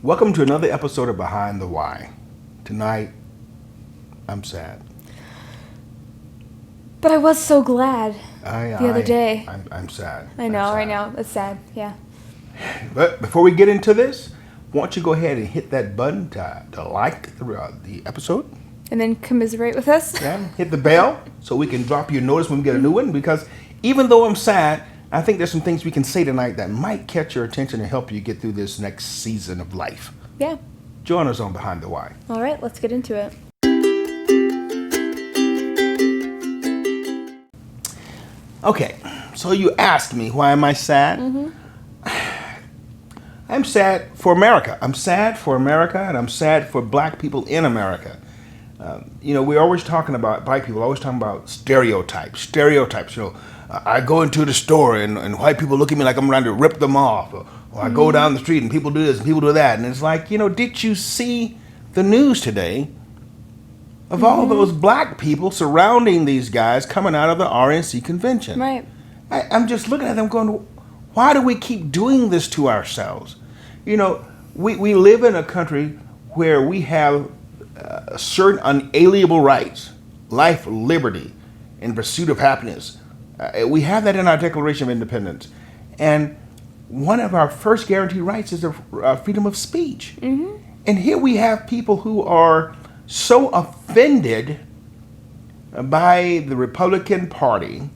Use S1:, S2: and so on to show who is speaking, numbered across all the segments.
S1: Welcome to another episode of Behind the Why. Tonight, I'm sad.
S2: But I was so glad the other day.
S1: I'm sad.
S2: I know, right now. It's sad, yeah.
S1: But before we get into this, why don't you go ahead and hit that button to like the episode.
S2: And then commiserate with us.
S1: Yeah, hit the bell so we can drop you a notice when we get a new one. Because even though I'm sad, I think there's some things we can say tonight that might catch your attention and help you get through this next season of life.
S2: Yeah.
S1: Join us on Behind the Why.
S2: All right, let's get into it.
S1: Okay, so you asked me, why am I sad? I'm sad for America. I'm sad for America, and I'm sad for black people in America. We're always talking about, black people always talking about stereotypes. I go into the store and white people look at me like I'm trying to rip them off. Or I go down the street and people do this and people do that. And it's like, did you see the news today of all those black people surrounding these guys coming out of the RNC convention?
S2: Right.
S1: I'm just looking at them going, why do we keep doing this to ourselves? We live in a country where we have certain unalienable rights, life, liberty, and pursuit of happiness. We have that in our Declaration of Independence. And one of our first guaranteed rights is the freedom of speech. And here we have people who are so offended by the Republican Party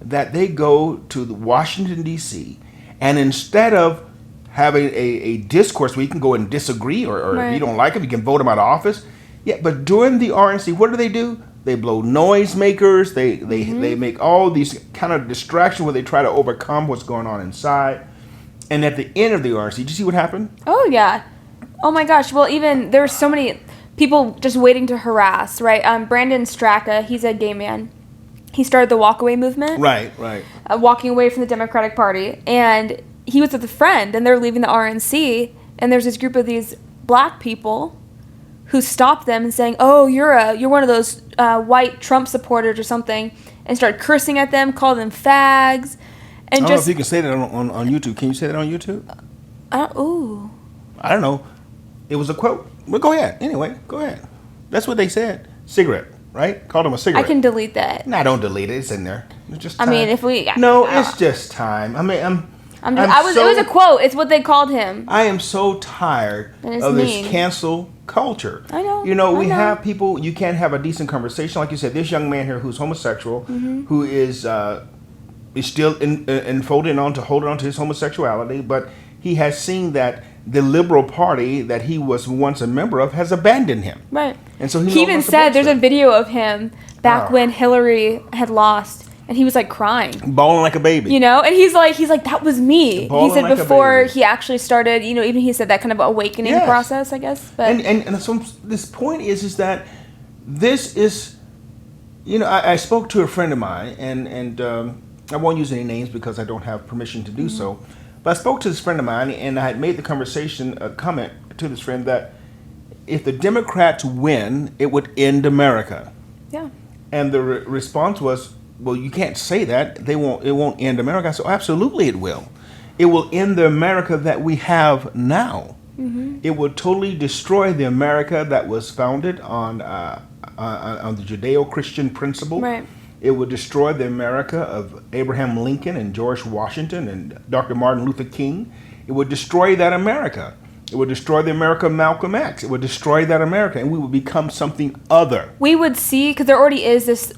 S1: that they go to Washington, D.C., and instead of having a discourse where you can go and disagree, or
S2: right.
S1: if you don't like them, you can vote them out of office. Yeah, but during the RNC, what do? They blow noisemakers. They make all these kind of distractions where they try to overcome what's going on inside. And at the end of the RNC, did you see what happened?
S2: Oh, yeah. Oh, my gosh. Well, even there's so many people just waiting to harass, right? Brandon Straka, he's a gay man. He started the walkaway movement.
S1: Right.
S2: Walking away from the Democratic Party. And he was with a friend, and they're leaving the RNC, and there's this group of these black people who stopped them and saying, "Oh, you're one of those white Trump supporters or something," and started cursing at them, called them fags, and
S1: I don't know if you can say that on YouTube. Can you say that on YouTube?
S2: I
S1: don't know. It was a quote. Well, go ahead. Anyway, go ahead. That's what they said. Cigarette, right? Called him a cigarette.
S2: I can delete that.
S1: No, don't delete it. It's in there. It's just time.
S2: I mean, if we...
S1: No, it's just time. I mean,
S2: it was a quote. It's what they called him.
S1: I am so tired of this cancel culture.
S2: I know.
S1: We have people, you can't have a decent conversation. Like you said, this young man here who's homosexual, who is still holding on to his homosexuality, but he has seen that the Liberal Party that he was once a member of has abandoned him.
S2: Right.
S1: And so
S2: he even said, there's a video of him back when Hillary had lost, and he was like crying,
S1: bawling like a baby.
S2: And he's like that was me.
S1: Bawling
S2: he said
S1: like
S2: before he actually started, even he said that kind of awakening process, I guess. But
S1: and so this point is that this is, I spoke to a friend of mine, and I won't use any names because I don't have permission to do so. But I spoke to this friend of mine, and I had made the comment to this friend that if the Democrats win, it would end America.
S2: Yeah.
S1: And the response was, well, you can't say that. It won't end America. I said, absolutely it will. It will end the America that we have now. It will totally destroy the America that was founded on the Judeo-Christian principle.
S2: Right.
S1: It would destroy the America of Abraham Lincoln and George Washington and Dr. Martin Luther King. It would destroy that America. It would destroy the America of Malcolm X. It would destroy that America, and we would become something other.
S2: We would see, because there already is this,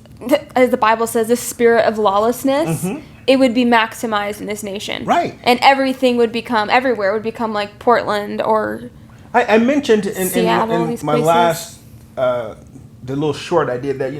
S2: as the Bible says, this spirit of lawlessness. It would be maximized in this nation.
S1: Right.
S2: And everywhere would become like Portland or
S1: I mentioned in
S2: Seattle,
S1: my last, the little short I did that,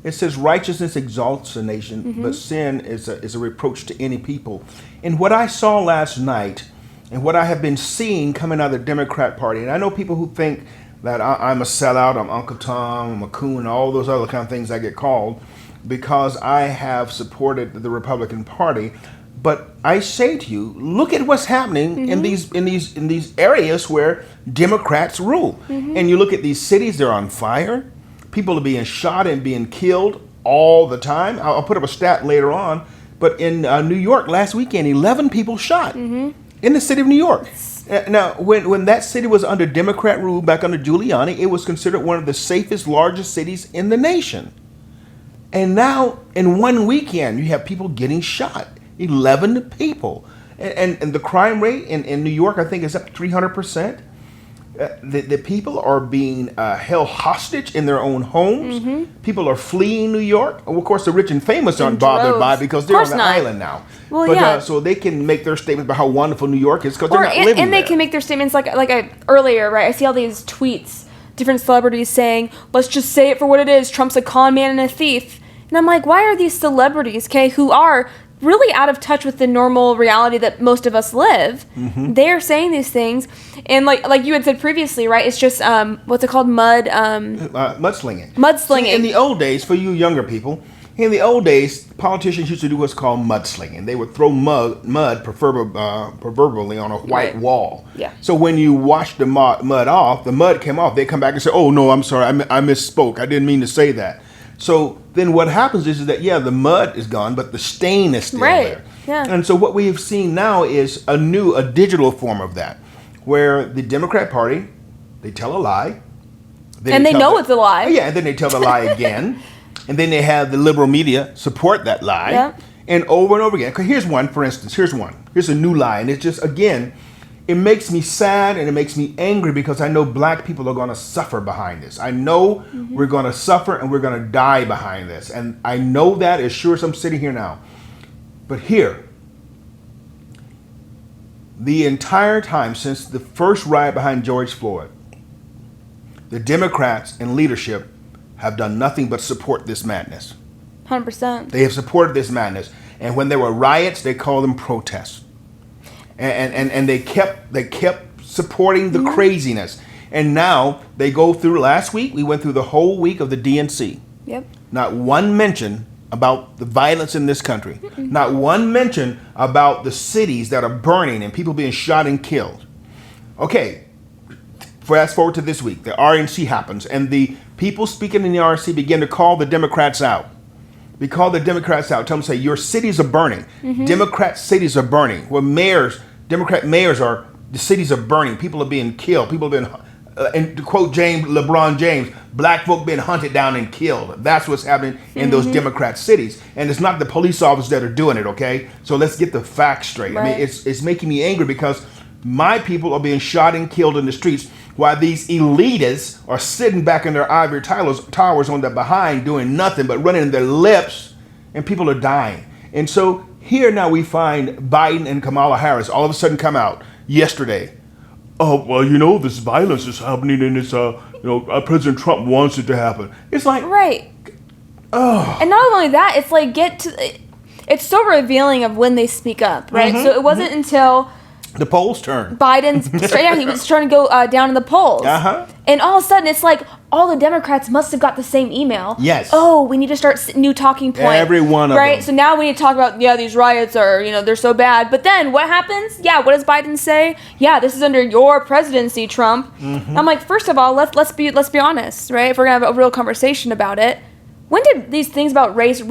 S1: it says righteousness exalts a nation, but sin is a reproach to any people. And what I saw last night, and what I have been seeing coming out of the Democrat Party, and I know people who think that I'm a sellout, I'm Uncle Tom, I'm a coon, all those other kind of things I get called, because I have supported the Republican Party. But I say to you, look at what's happening in these areas where Democrats rule. And you look at these cities, they're on fire. People are being shot and being killed all the time. I'll put up a stat later on. But in New York last weekend, 11 people shot in the city of New York. Now, when that city was under Democrat rule back under Giuliani, it was considered one of the safest, largest cities in the nation. And now, in one weekend, you have people getting shot. 11 people. And the crime rate in New York, I think, is up 300%. The people are being held hostage in their own homes. Mm-hmm. People are fleeing New York. Of course, the rich and famous aren't bothered by it because they're on the island now.
S2: Well,
S1: but, so they can make their statements about how wonderful New York is because they're not living
S2: and they
S1: there.
S2: can make their statements earlier, right? I see all these tweets, different celebrities saying, let's just say it for what it is. Trump's a con man and a thief. And I'm like, why are these celebrities, okay, who are really out of touch with the normal reality that most of us live? Mm-hmm. They're saying these things, and like you had said previously, right? It's just what's it called?
S1: Mudslinging.
S2: Mudslinging.
S1: See, in the old days, for you younger people, in the old days, politicians used to do what's called mudslinging. They would throw mud proverbially on a white wall.
S2: Yeah.
S1: So when you wash the mud off, the mud came off. They come back and say, "Oh no, I'm sorry, I misspoke. I didn't mean to say that." So then what happens is that, the mud is gone, but the stain is still there.
S2: Yeah.
S1: And so what we have seen now is a digital form of that, where the Democrat Party, they tell a lie.
S2: And they know it's a lie.
S1: Yeah, and then they tell the lie again. And then they have the liberal media support that lie.
S2: Yeah.
S1: And over again. Because here's one, for instance. Here's a new lie. And it's just, again, it makes me sad and it makes me angry because I know black people are going to suffer behind this. I know we're going to suffer and we're going to die behind this. And I know that as sure as I'm sitting here now. But here, the entire time since the first riot behind George Floyd, the Democrats and leadership have done nothing but support this madness.
S2: 100%.
S1: They have supported this madness. And when there were riots, they called them protests. And they kept supporting the craziness. And now they go through, last week, we went through the whole week of the DNC.
S2: Yep.
S1: Not one mention about the violence in this country. Mm-mm. Not one mention about the cities that are burning and people being shot and killed. Okay, fast forward to this week. The RNC happens, and the people speaking in the RNC begin to call the Democrats out. We call the Democrats out. Tell them, say, your cities are burning. Mm-hmm. Democrat cities are burning. Well, Democrat mayors are, the cities are burning. People are being killed. People have been, and to quote LeBron James, black folk being hunted down and killed. That's what's happening in those Democrat cities. And it's not the police officers that are doing it, okay? So let's get the facts straight. Right. I mean, it's making me angry because my people are being shot and killed in the streets while these elitists are sitting back in their ivory towers on their behind doing nothing but running their lips, and people are dying. And so here now we find Biden and Kamala Harris all of a sudden come out yesterday. Oh, well, this violence is happening and it's, President Trump wants it to happen. It's like... Right.
S2: Oh. And not only that, it's like it's so revealing of when they speak up, right? Mm-hmm. So it wasn't until...
S1: the polls turn.
S2: He was trying to go down in the polls. Uh-huh. And all of a sudden, it's like all the Democrats must have got the same email.
S1: Yes.
S2: Oh, we need to start new talking point.
S1: Every one of them.
S2: Right? So now we need to talk about, these riots are, they're so bad. But then what happens? Yeah, what does Biden say? Yeah, this is under your presidency, Trump. Mm-hmm. I'm like, first of all, let's be honest, right? If we're going to have a real conversation about it. When did these things about race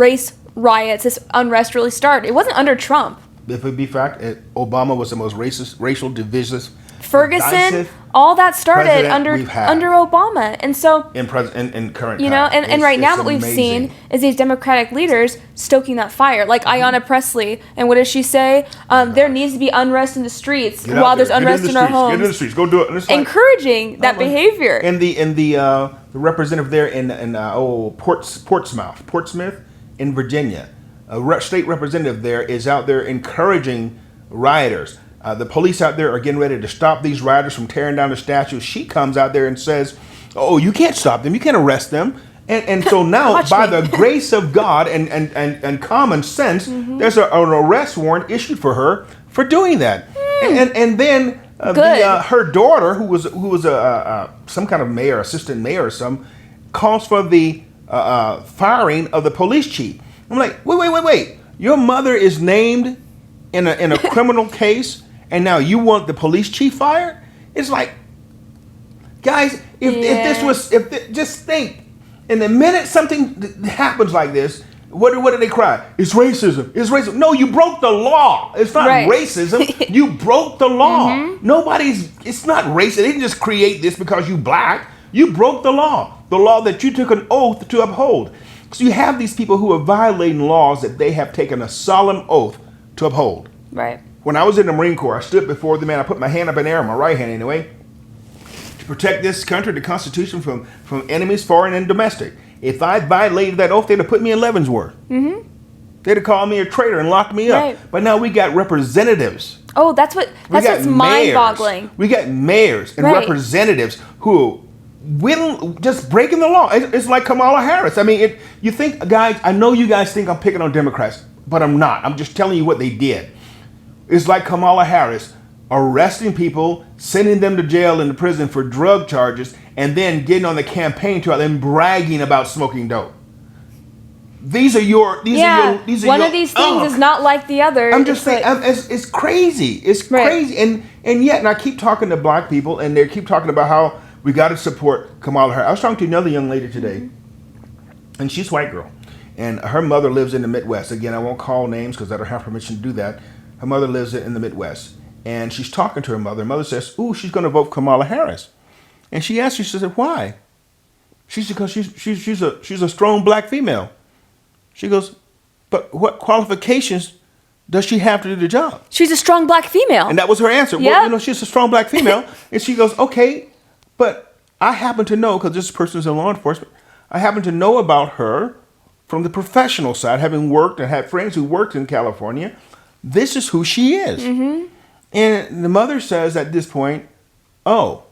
S2: riots, this unrest really start? It wasn't under Trump.
S1: If it be fact, Obama was the most racist, racial, divisive,
S2: Ferguson, all that started under Obama, and so
S1: in current,
S2: and right now what we've seen is these Democratic leaders stoking that fire, like Ayanna Pressley. And what does she say? There needs to be unrest in the streets while there's unrest in our homes.
S1: Get in the streets, go do it.
S2: Encouraging that behavior.
S1: And the representative there in Portsmouth in Virginia. A state representative there is out there encouraging rioters. The police out there are getting ready to stop these rioters from tearing down the statues. She comes out there and says, "Oh, you can't stop them. You can't arrest them." And so now, by the grace of God and common sense, there's an arrest warrant issued for her for doing that. And then her daughter, who was some kind of mayor, assistant mayor or some, calls for the firing of the police chief. I'm like, wait. Your mother is named in a criminal case, and now you want the police chief fired? It's like, guys, just think, in the minute something happens like this, What did they cry? It's racism. It's racism. No, you broke the law. It's not racism. You broke the law. It's not racist. They didn't just create this because you black. You broke the law that you took an oath to uphold. So you have these people who are violating laws that they have taken a solemn oath to uphold.
S2: Right.
S1: When I was in the Marine Corps, I stood before the man. I put my hand up in the air, my right hand anyway, to protect this country, the Constitution, from enemies, foreign and domestic. If I violated that oath, they'd have put me in Leavenworth. They'd have called me a traitor and locked me up.
S2: Right.
S1: But now we got representatives.
S2: Oh, that's what's mind-boggling.
S1: We got mayors and representatives who will just breaking the law. It's like Kamala Harris. I mean, you think, guys, I know you guys think I'm picking on Democrats, but I'm not. I'm just telling you what they did. It's like Kamala Harris arresting people, sending them to jail and to prison for drug charges, and then getting on the campaign trail and bragging about smoking dope. These are your. One of these things is not like the other. I'm just saying, it's crazy. It's crazy, and yet, I keep talking to black people, and they keep talking about how we got to support Kamala Harris. I was talking to another young lady today, and she's a white girl, and her mother lives in the Midwest. Again, I won't call names because I don't have permission to do that. Her mother lives in the Midwest, and she's talking to her mother. Her mother says, "Ooh, she's going to vote for Kamala Harris," and she asked her, she said, "Why?" She said, "Because she's a strong black female." She goes, "But what qualifications does she have to do the job?"
S2: She's a strong black female.
S1: And that was her answer.
S2: Yep.
S1: Well, she's a strong black female. And she goes, "Okay, but I happen to know, because this person is in law enforcement, I happen to know about her from the professional side, having worked and had friends who worked in California. This is who she is." And the mother says at this point, "Oh."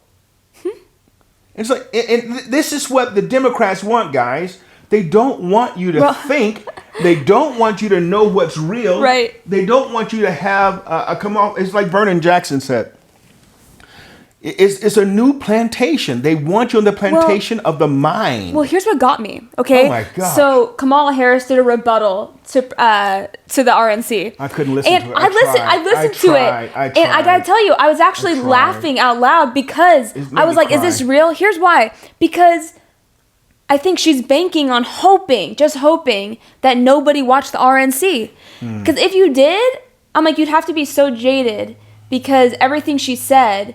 S1: It's like, and this is what the Democrats want, guys. They don't want you to think. They don't want you to know what's real.
S2: Right.
S1: They don't want you to have come off. It's like Vernon Jackson said. It's a new plantation. They want you on the plantation of the mind.
S2: Well, here's what got me. Okay.
S1: Oh my God.
S2: So Kamala Harris did a rebuttal to the RNC.
S1: I couldn't listen to it.
S2: I listened to it, and I gotta tell you, I was actually laughing out loud because I was like, "Is this real?" Here's why. Because I think she's banking on just hoping that nobody watched the RNC. Because if you did, I'm like, you'd have to be so jaded because everything she said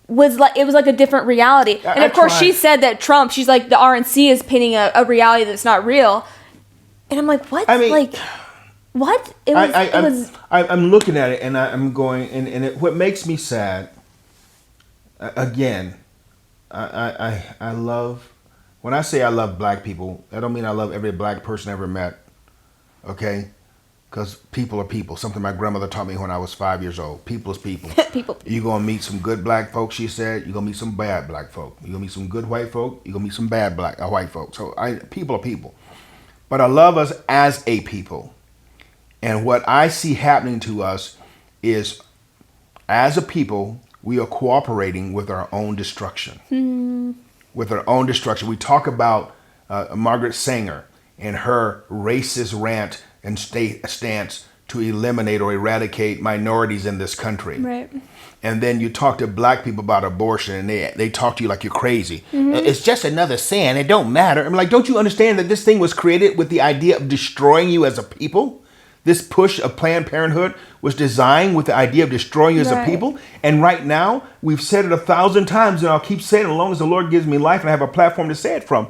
S2: was like a different reality. And of course, she said that Trump, she's like, the RNC is painting a reality that's not real. And I'm like, what? I mean, like, what?
S1: I'm looking at it and I'm going, and what makes me sad, again, I love. When I say I love black people, I don't mean I love every black person I ever met, okay? Because people are people. Something my grandmother taught me when I was 5 years old. People is people.
S2: People.
S1: You're going to meet some good black folks, she said. You're going to meet some bad black folk. You're going to meet some good white folk. You're going to meet some bad white folk. So people are people. But I love us as a people. And what I see happening to us is, as a people, we are cooperating with our own destruction. With our own destruction. We talk about Margaret Sanger and her racist rant and stance to eliminate or eradicate minorities in this country.
S2: Right.
S1: And then you talk to black people about abortion and they talk to you like you're crazy. It's just another sin. It don't matter. I'm like, don't you understand that this thing was created with the idea of destroying you as a people? This push of Planned Parenthood was designed with the idea of destroying you as a people. And right now, we've said it 1,000 times, and I'll keep saying it as long as the Lord gives me life and I have a platform to say it from.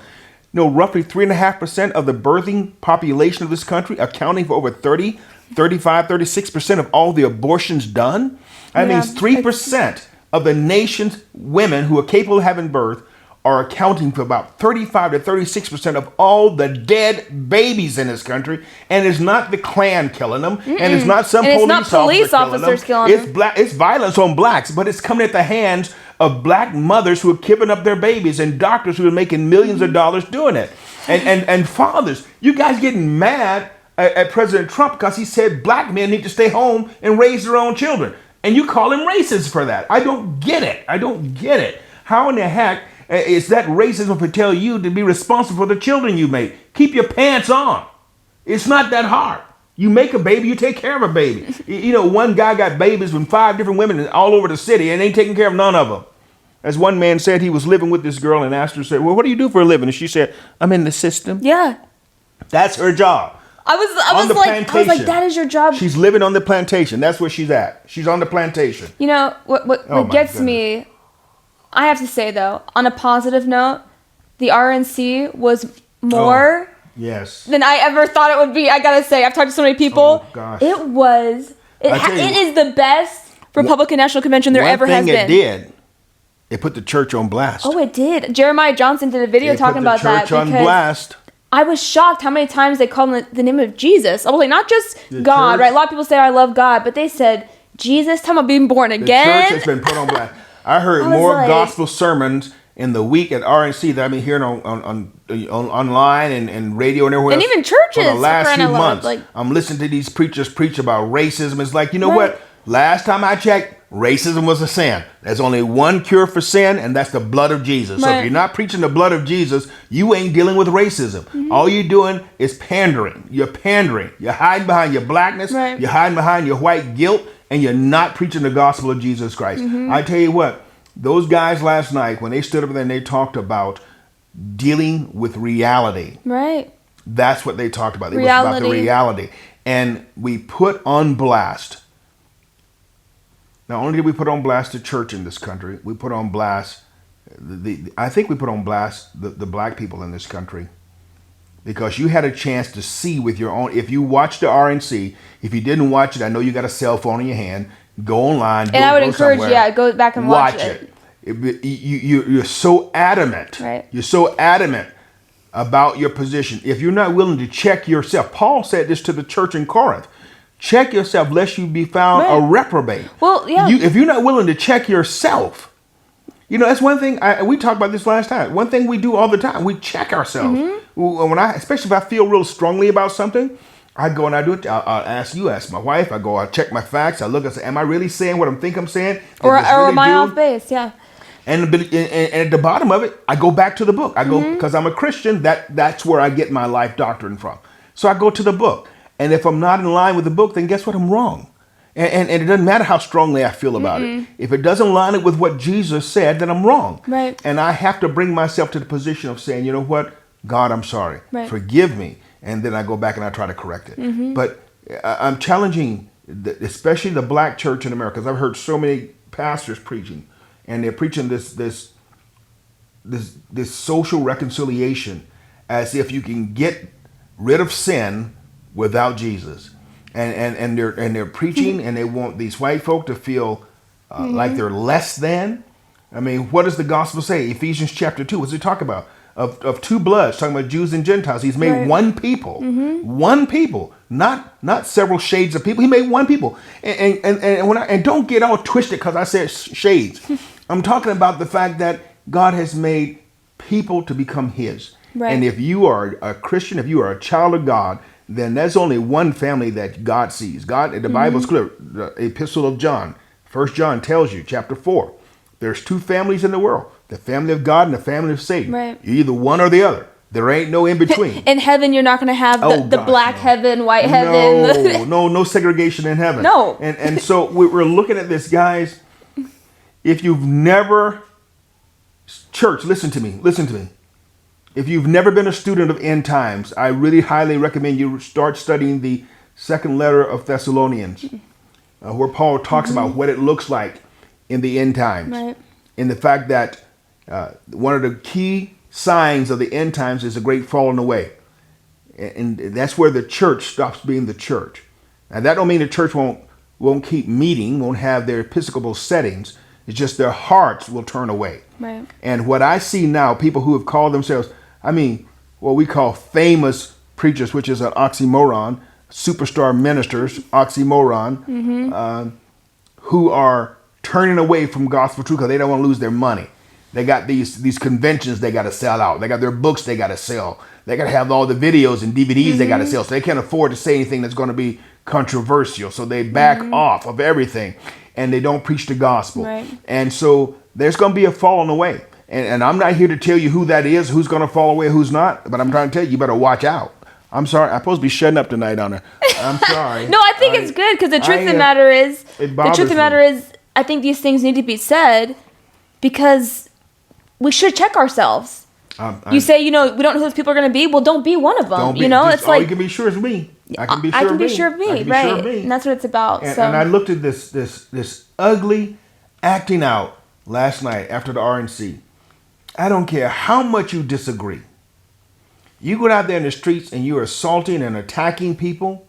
S1: You know, roughly 3.5% of the birthing population of this country, accounting for over 35, 36% of all the abortions done. That means 3% of the nation's women who are capable of having birth are accounting for about 35 to 36% of all the dead babies in this country, and it's not the Klan killing them, and it's not some police officers killing them. It's violence on blacks, but it's coming at the hands of black mothers who have given up their babies and doctors who are making millions of dollars doing it, and fathers. You guys getting mad at President Trump because he said black men need to stay home and raise their own children, and you call him racist for that. I don't get it. How in the heck is that racism to tell you to be responsible for the children you make? Keep your pants on. It's not that hard. You make a baby, you take care of a baby. You know, one guy got babies from 5 different women all over the city and ain't taking care of none of them. As one man said, he was living with this girl and asked her, said, "Well, what do you do for a living?" And she said, "I'm in the system."
S2: Yeah.
S1: That's her job.
S2: I was like, that is your job.
S1: She's living on the plantation. That's where she's at. She's on the plantation.
S2: You know, what gets me, I have to say, though, on a positive note, the RNC was more than I ever thought it would be. I gotta say, I've talked to so many people.
S1: Oh, gosh.
S2: It is the best Republican National Convention there ever has been.
S1: One thing it did, it put the church on blast.
S2: Oh, it did. Jeremiah Johnson did a video talking about that.
S1: It put the church on blast.
S2: I was shocked how many times they called the name of Jesus. I was like, not just God, right? A lot of people say, I love God, but they said, Jesus, talking about being born again.
S1: The church has been put on blast. I heard more gospel sermons in the week at RNC that I've been hearing on online and radio and everywhere
S2: and
S1: else.
S2: Even churches.
S1: For the last few months, I'm listening to these preachers preach about racism. It's like, you know what? Last time I checked, racism was a sin. There's only one cure for sin, and that's the blood of Jesus. So if you're not preaching the blood of Jesus, you ain't dealing with racism. Mm-hmm. All you're doing is pandering. You're pandering. You're hiding behind your blackness. Right. You're hiding behind your white guilt, and you're not preaching the gospel of Jesus Christ. Mm-hmm. I tell you what, those guys last night, when they stood up there and they talked about dealing with reality.
S2: Right.
S1: That's what they talked about. It was about the reality. And we put on blast. Not only did we put on blast the church in this country, we put on blast, I think we put on blast the black people in this country. Because you had a chance to see with your own, if you watched the RNC, if you didn't watch it, I know you got a cell phone in your hand, go online.
S2: And I would encourage you, go back and watch it.
S1: You're so adamant. Right. You're so adamant about your position. If you're not willing to check yourself, Paul said this to the church in Corinth. Check yourself lest you be found a reprobate. Well, yeah. If you're not willing to check yourself, that's one thing. We talked about this last time. One thing we do all the time, we check ourselves. Mm-hmm. Especially if I feel real strongly about something, I go and I do it. I'll ask my wife. I check my facts. I look and say, am I really saying what I think I'm saying?
S2: Or am I off base? Yeah.
S1: And at the bottom of it, I go back to the book. I go, because I'm a Christian, that's where I get my life doctrine from. So I go to the book. And if I'm not in line with the book, then guess what? I'm wrong. And it doesn't matter how strongly I feel about it. If it doesn't line up with what Jesus said, then I'm wrong. Right. And I have to bring myself to the position of saying, you know what? God, I'm sorry. Right. Forgive me. And then I go back and I try to correct it. Mm-hmm. But I'm challenging, especially the black church in America, because I've heard so many pastors preaching. And they're preaching this social reconciliation as if you can get rid of sin without Jesus, and they're preaching, and they want these white folk to feel like they're less than. I mean, what does the gospel say? Ephesians chapter 2. What does it talk about? Of two bloods, talking about Jews and Gentiles. He's made one people, one people, not several shades of people. He made one people, and don't get all twisted because I said shades. I'm talking about the fact that God has made people to become His, and if you are a Christian, if you are a child of God, then there's only one family that God sees. God, the Bible is clear. The Epistle of John, 1 John tells you, chapter 4, there's two families in the world, the family of God and the family of Satan. Right. You're either one or the other. There ain't no in between. In
S2: heaven, you're not going to have the black heaven, white heaven.
S1: No segregation in heaven.
S2: No.
S1: And so we're looking at this, guys. If you've never, church, listen to me. If you've never been a student of end times, I really highly recommend you start studying the second letter of Thessalonians, where Paul talks about what it looks like in the end times. Right. And the fact that one of the key signs of the end times is a great falling away. And that's where the church stops being the church. Now, that don't mean the church won't keep meeting, won't have their Episcopal settings. It's just their hearts will turn away. Right. And what I see now, people who have called themselves, what we call famous preachers, which is an oxymoron, superstar ministers, oxymoron, who are turning away from gospel truth because they don't want to lose their money. They got these conventions they got to sell out. They got their books they got to sell. They got to have all the videos and DVDs they got to sell. So they can't afford to say anything that's going to be controversial. So they back off of everything and they don't preach the gospel. Right. And so there's going to be a falling away. And I'm not here to tell you who that is, who's going to fall away, who's not. But I'm trying to tell you, you better watch out. I'm sorry. I'm supposed to be shutting up tonight on her. I'm sorry.
S2: No, I think it's good because the truth of the matter is, I think these things need to be said because we should check ourselves. You say, we don't know who those people are going to be. Well, don't be one of them. It's
S1: all
S2: like
S1: you can be sure is me. I can be sure
S2: I can
S1: of
S2: be
S1: me.
S2: sure of me,
S1: I can be
S2: right?
S1: sure of me.
S2: And that's what it's about.
S1: And I looked at this ugly acting out last night after the RNC. I don't care how much you disagree. You go out there in the streets and you're assaulting and attacking people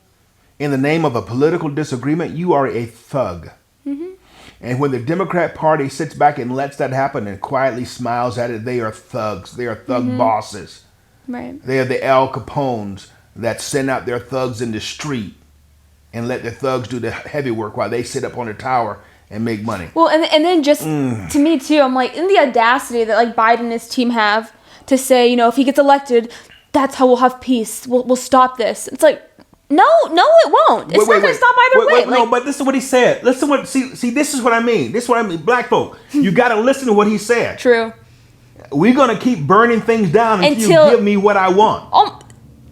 S1: in the name of a political disagreement, you are a thug. Mm-hmm. And when the Democrat Party sits back and lets that happen and quietly smiles at it, they are thugs. They are thug bosses.
S2: Right.
S1: They are the Al Capones that send out their thugs in the street and let the thugs do the heavy work while they sit up on the tower and make money.
S2: Well, and then just to me too, I'm like, in the audacity that like Biden and his team have to say, if he gets elected, that's how we'll have peace. We'll stop this. It's like, no, it won't. It's not going to stop either way.
S1: No, but this is what he said. Listen, see, this is what I mean. This is what I mean. Black folk, you got to listen to what he said.
S2: True.
S1: We're going to keep burning things down until you give me what I want.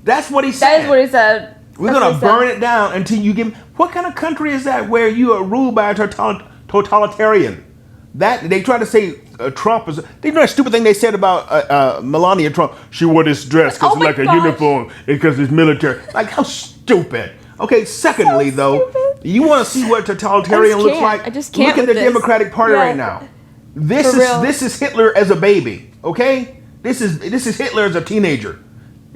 S1: That's what he said.
S2: That is what he said.
S1: We're going to burn it down until you give me. What kind of country is that where you are ruled by a totalitarian? That they try to say Trump is. They know that stupid thing they said about Melania Trump. She wore this dress because it's like a uniform because it's military. Like, how stupid. Okay, secondly, though, you want to see what totalitarian looks like?
S2: I just can't.
S1: Look at the Democratic Party right now. This is Hitler as a baby. Okay, this is Hitler as a teenager.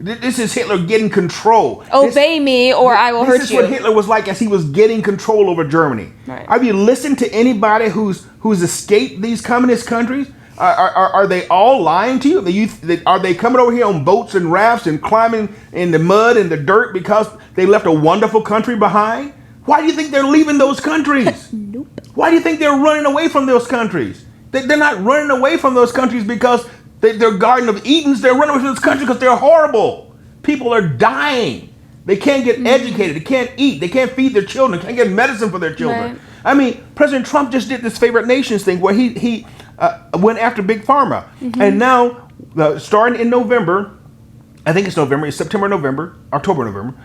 S1: This is Hitler getting control.
S2: Obey me or I will hurt you.
S1: This is what Hitler was like as he was getting control over Germany.
S2: Right.
S1: Have you listened to anybody who's escaped these communist countries? Are they all lying to you? Are they coming over here on boats and rafts and climbing in the mud and the dirt because they left a wonderful country behind? Why do you think they're leaving those countries?
S2: Nope.
S1: Why do you think they're running away from those countries? They're not running away from those countries because they're Garden of Edens. They're running away from this country because they're horrible. People are dying. They can't get educated. They can't eat. They can't feed their children. They can't get medicine for their children.
S2: Right.
S1: I mean, President Trump just did this favorite nations thing where he went after Big Pharma. And now, starting in November, I think it's November, it's September, November, October, November,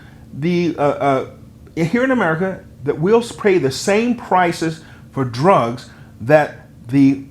S1: here in America, that we'll pay the same prices for drugs that the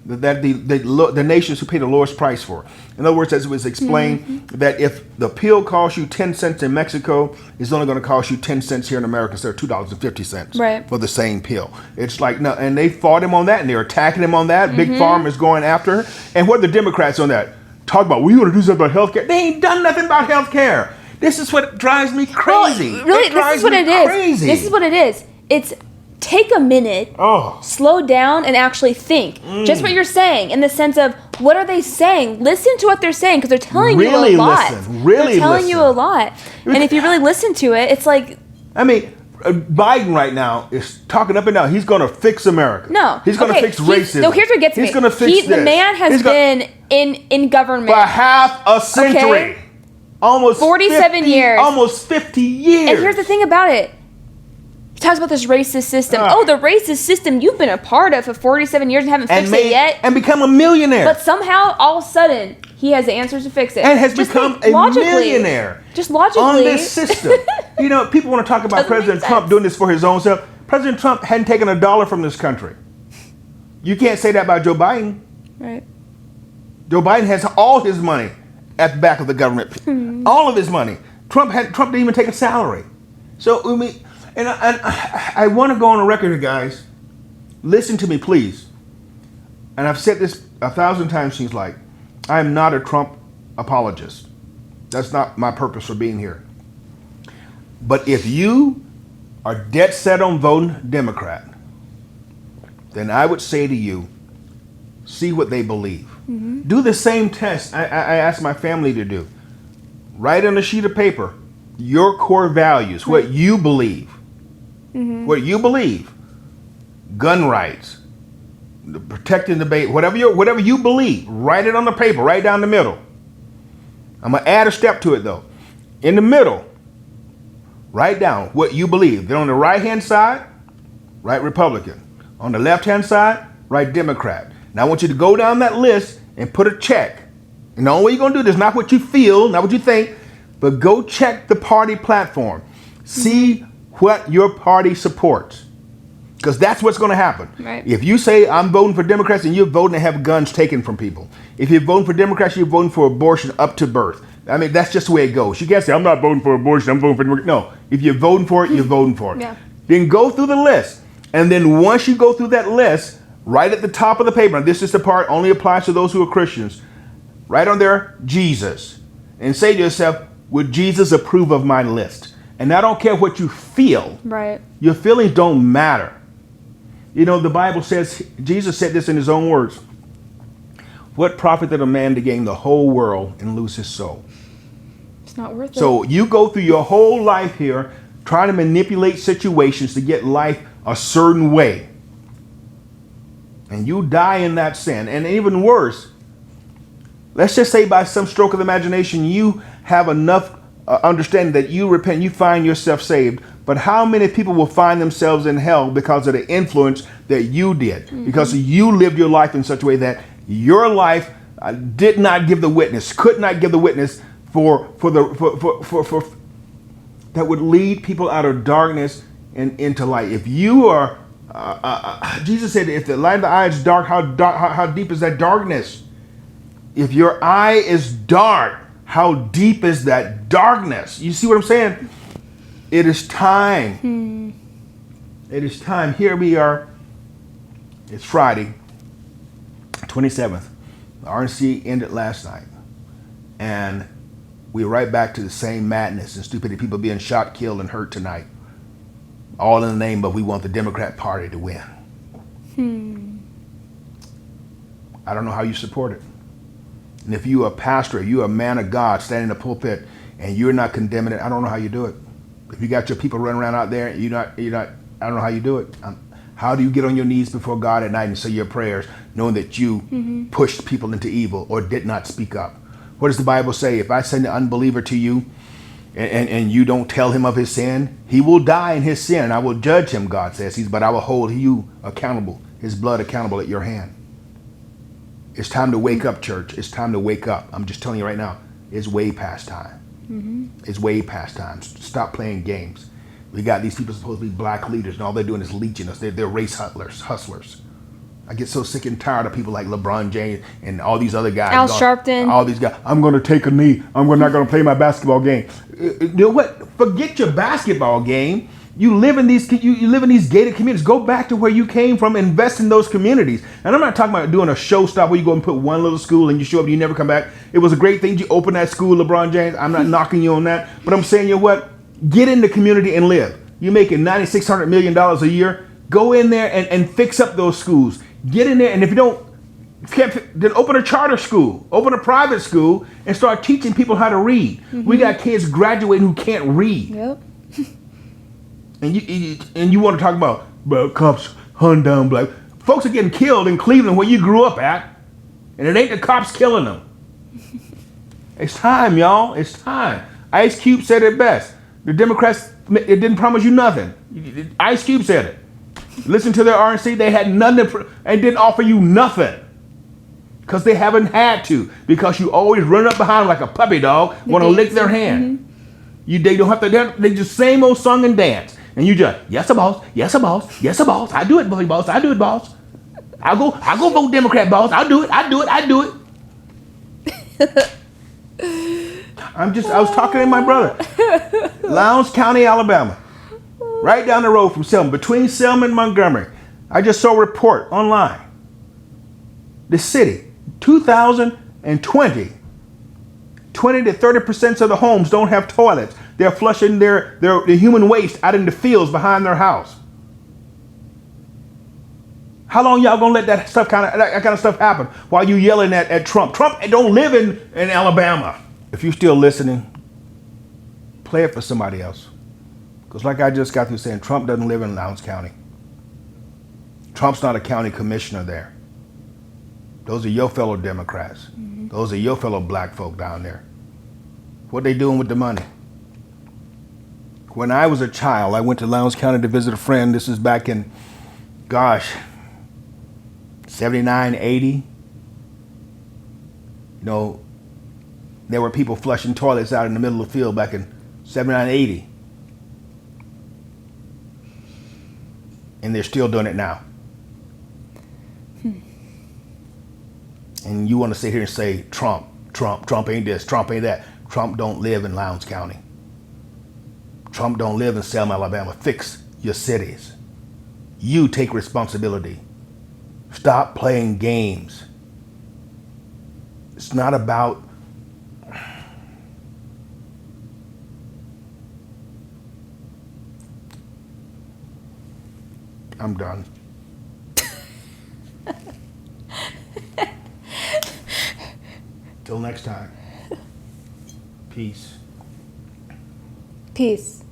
S1: nations who pay the lowest price for. In other words, as it was explained, that if the pill costs you 10 cents in Mexico, it's only going to cost you 10 cents here in America instead of $2.50 for the same pill. It's like, no, and they fought him on that, and they're attacking him on that. Big Pharma is going after her. And what are the Democrats on that? Talk about, we want to do something about health care. They ain't done nothing about health care. This is what drives me crazy.
S2: Well, really, this is what it is.
S1: Crazy.
S2: This is what it is. It's take a minute, slow down, and actually think. Just what you're saying, in the sense of, what are they saying? Listen to what they're saying, because they're telling you a lot. They're telling you a lot. And if you really listen to it, it's like...
S1: I mean, Biden right now is talking up and down. He's going to fix America.
S2: No.
S1: He's going to fix racism.
S2: No, here's what gets me.
S1: He's going to fix this.
S2: The man has been in government...
S1: for half a century.
S2: Okay?
S1: Almost
S2: 47 years.
S1: Almost 50 years.
S2: And here's the thing about it. He talks about this racist system. The racist system you've been a part of for 47 years and haven't fixed it yet.
S1: And become a millionaire.
S2: But somehow, all of a sudden, he has the answers to fix it.
S1: And has become a millionaire.
S2: Just logically.
S1: On this system. People want to talk about President Trump doing this for his own self. President Trump hadn't taken a dollar from this country. You can't say that about Joe Biden.
S2: Right.
S1: Joe Biden has all his money at the back of the government. All of his money. Trump didn't even take a salary. So, I mean... And I want to go on a record here, guys. Listen to me, please. And I've said this 1,000 times, seems like. I am not a Trump apologist. That's not my purpose for being here. But if you are dead set on voting Democrat, then I would say to you, see what they believe. Do the same test I asked my family to do. Write on a sheet of paper your core values, what you believe. What you believe. Gun rights, protecting the baby, whatever you believe, write it on the paper, right down the middle. I'm going to add a step to it, though. In the middle, write down what you believe. Then on the right-hand side, write Republican. On the left-hand side, write Democrat. Now I want you to go down that list and put a check. And the only way you're going to do this, not what you feel, not what you think, but go check the party platform. See what your party supports. Because that's what's going to happen.
S2: Right.
S1: If you say I'm voting for Democrats and you're voting to have guns taken from people. If you're voting for Democrats, you're voting for abortion up to birth. I mean, that's just the way it goes. You can't say, I'm not voting for abortion, I'm voting for Democrats. No, if you're voting for it, you're voting for it.
S2: Yeah.
S1: Then go through the list. And then once you go through that list, right at the top of the paper, and this is the part only applies to those who are Christians, right on there, Jesus. And say to yourself, would Jesus approve of my list? And I don't care what you feel.
S2: Right.
S1: Your feelings don't matter. You know, the Bible says, Jesus said this in his own words. What profit did a man to gain the whole world and lose his soul?
S2: It's not worth it.
S1: So you go through your whole life here trying to manipulate situations to get life a certain way. And you die in that sin. And even worse, let's just say by some stroke of the imagination, you have enough understanding that you repent, you find yourself saved. But how many people will find themselves in hell because of the influence that you did? Mm-hmm. Because you lived your life in such a way that your life did not give the witness, could not give the witness for that would lead people out of darkness and into light. If you are, Jesus said, if the light of the eye is dark, how deep is that darkness? If your eye is dark, how deep is that darkness? You see what I'm saying? It is time. It is time. Here we are. It's Friday, 27th. The RNC ended last night. And we're right back to the same madness and stupidity. People being shot, killed, and hurt tonight. All in the name of we want the Democrat Party to win. I don't know how you support it. And if you're a pastor, you're a man of God standing in the pulpit and you're not condemning it, I don't know how you do it. If you got your people running around out there, you're not, I don't know how you do it. How do you get on your knees before God at night and say your prayers knowing that you pushed people into evil or did not speak up? What does the Bible say? If I send an unbeliever to you and you don't tell him of his sin, he will die in his sin and I will judge him, God says. But I will hold you accountable, his blood accountable at your hand. It's time to wake up, church. It's time to wake up. I'm just telling you right now, it's way past time. It's way past time. Stop playing games. We got these people supposed to be black leaders and all they're doing is leeching us. They're race hustlers. I get so sick and tired of people like LeBron James and all these other guys.
S2: Al Sharpton.
S1: All these guys. I'm going to take a knee. I'm not going to play my basketball game. You know what? Forget your basketball game. You live in these gated communities. Go back to where you came from. Invest in those communities. And I'm not talking about doing a show stop where you go and put one little school and you show up and you never come back. It was a great thing you opened that school, LeBron James. I'm not knocking you on that. But I'm saying, you know what? Get in the community and live. You're making $9,600 million a year. Go in there and fix up those schools. Get in there, and if you can't, then open a charter school, open a private school, and start teaching people how to read. We got kids graduating who can't read.
S2: Yep.
S1: And you want to talk about cops hunt down black folks are getting killed in Cleveland where you grew up at, and it ain't the cops killing them. It's time, y'all. It's time. Ice Cube said it best. The Democrats, it didn't promise you nothing. Ice Cube said it. Listen to their RNC. They had nothing and didn't offer you nothing because they haven't had to. Because you always run up behind them like a puppy dog, want to lick their hand. They don't have to. They just same old song and dance, and you just yes a boss, yes a boss, yes a boss. I do it, boss. I do it, boss. I'll go vote Democrat, boss. I do it. I was talking to my brother, Lowndes County, Alabama. Right down the road from Selma, between Selma and Montgomery. I just saw a report online. The city, 2020, 20 to 30% of the homes don't have toilets. They're flushing their human waste out in the fields behind their house. How long y'all gonna let that kind of stuff happen while you yelling at Trump? Trump don't live in Alabama. If you're still listening, play it for somebody else. Because like I just got through saying, Trump doesn't live in Lowndes County. Trump's not a county commissioner there. Those are your fellow Democrats. Those are your fellow black folk down there. What they doing with the money? When I was a child, I went to Lowndes County to visit a friend. This is back in, 79, 80. You know, there were people flushing toilets out in the middle of the field back in 79, 80. And they're still doing it now. And you want to sit here and say, Trump ain't this, Trump ain't that. Trump don't live in Lowndes County. Trump don't live in Selma, Alabama. Fix your cities. You take responsibility. Stop playing games. It's not about I'm done. Till next time. Peace.
S2: Peace.